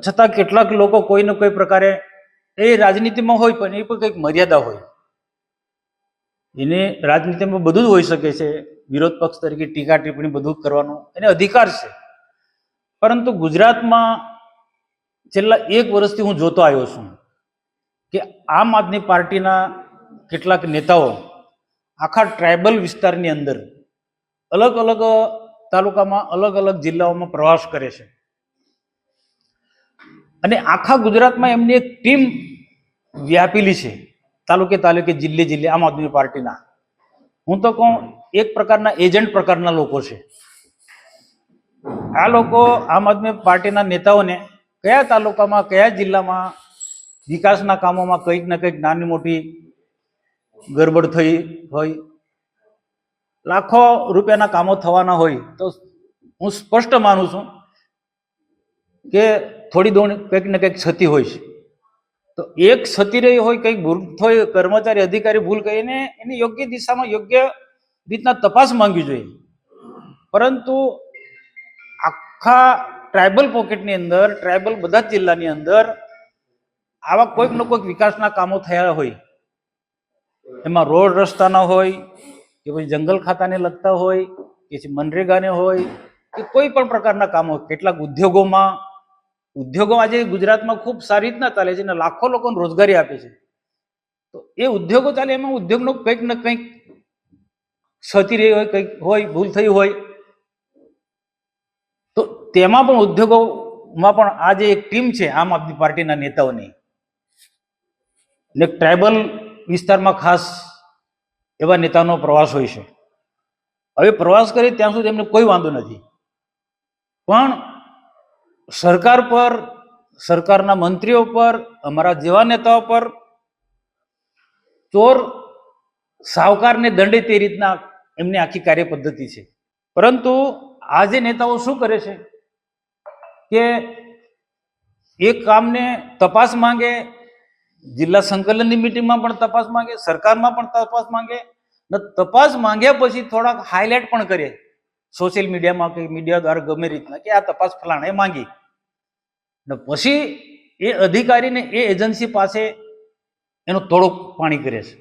છતાં કેટલાક લોકો કોઈને કોઈ પ્રકારે એ રાજનીતિમાં હોય પણ એ પણ કંઈક મર્યાદા હોય. એને રાજનીતિમાં બધું જ હોઈ શકે છે, વિરોધ પક્ષ તરીકે ટીકા ટિપ્પણી બધું કરવાનું એને અધિકાર છે. પરંતુ ગુજરાતમાં છેલ્લા 1 વર્ષથી હું જોતો આવ્યો છું કે આમ આદમી પાર્ટીના કેટલાક નેતાઓ આખા ટ્રાઇબલ વિસ્તારની અંદર અલગ અલગ તાલુકામાં અલગ અલગ જિલ્લાઓમાં પ્રવાસ કરે છે અને આખા ગુજરાતમાં એમની એક ટીમ વ્યાપેલી છે, તાલુકે તાલુકે જિલ્લે જિલ્લે આમ આદમી પાર્ટીના. હું તો કહું એક પ્રકારના એજન્ટ પ્રકારના લોકો છે. આ લોકો આમ આદમી પાર્ટીના નેતાઓને કયા તાલુકામાં કયા જિલ્લામાં વિકાસના કામોમાં કંઈક ને કંઈક નાની મોટી ગરબડ થઈ હોય, લાખો રૂપિયાના કામો થવાના હોય તો હું સ્પષ્ટ માનું છું કે થોડી દોડ કંઈક ને કંઈક ક્ષતિ હોય છે. તો એક ક્ષતિ રહી હોય, કંઈક ભૂલ થઈ, કર્મચારી અધિકારી ભૂલ કરીને એની યોગ્ય દિશામાં યોગ્ય રીતના તપાસ માંગવી જોઈએ. પરંતુ આખા ટ્રાઇબલ પોકેટની અંદર, ટ્રાઇબલ બધા જ જિલ્લાની અંદર આવા કોઈક ને કોઈક વિકાસના કામો થયા હોય, એમાં રોડ રસ્તાના હોય કે પછી જંગલ ખાતાને લગતા હોય કે પછી મનરેગાને હોય કે કોઈ પણ પ્રકારના કામો, કેટલાક ઉદ્યોગો આજે ગુજરાતમાં ખૂબ સારી રીતના ચાલે છે અને લાખો લોકોને રોજગારી આપે છે. તો એ ઉદ્યોગો ચાલે, એમાં ઉદ્યોગનો કંઈક ને કંઈક ક્ષતિ રહી હોય, કંઈક હોય, ભૂલ થઈ હોય, તો તેમાં પણ ઉદ્યોગોમાં પણ આ જે એક ટીમ છે આમ આદમી પાર્ટીના નેતાઓની, ને ટ્રાઇબલ વિસ્તારમાં ખાસ એવા નેતાનો પ્રવાસ હોય છે. હવે પ્રવાસ કરી ત્યાં સુધી એમને કોઈ વાંધો નથી, પણ સરકાર પર, સરકારના મંત્રીઓ પર, અમારા જેવા નેતાઓ પર ચોર સાવકારને દંડે તે રીતના એમની આખી કાર્ય પદ્ધતિ છે. પરંતુ આ જે નેતાઓ શું કરે છે કે એક કામને તપાસ માંગે, જિલ્લા સંકલનની મિટિંગમાં પણ તપાસ માંગે, સરકારમાં પણ તપાસ માંગે, ને તપાસ માંગ્યા પછી થોડાક હાઇલાઇટ પણ કરે સોશિયલ મીડિયામાં કે મીડિયા દ્વારા ગમે રીતના કે આ તપાસ ફલાણે માંગી, ને પછી એ અધિકારીને એ એજન્સી પાસે એનો તોડો પાણી કરે છે.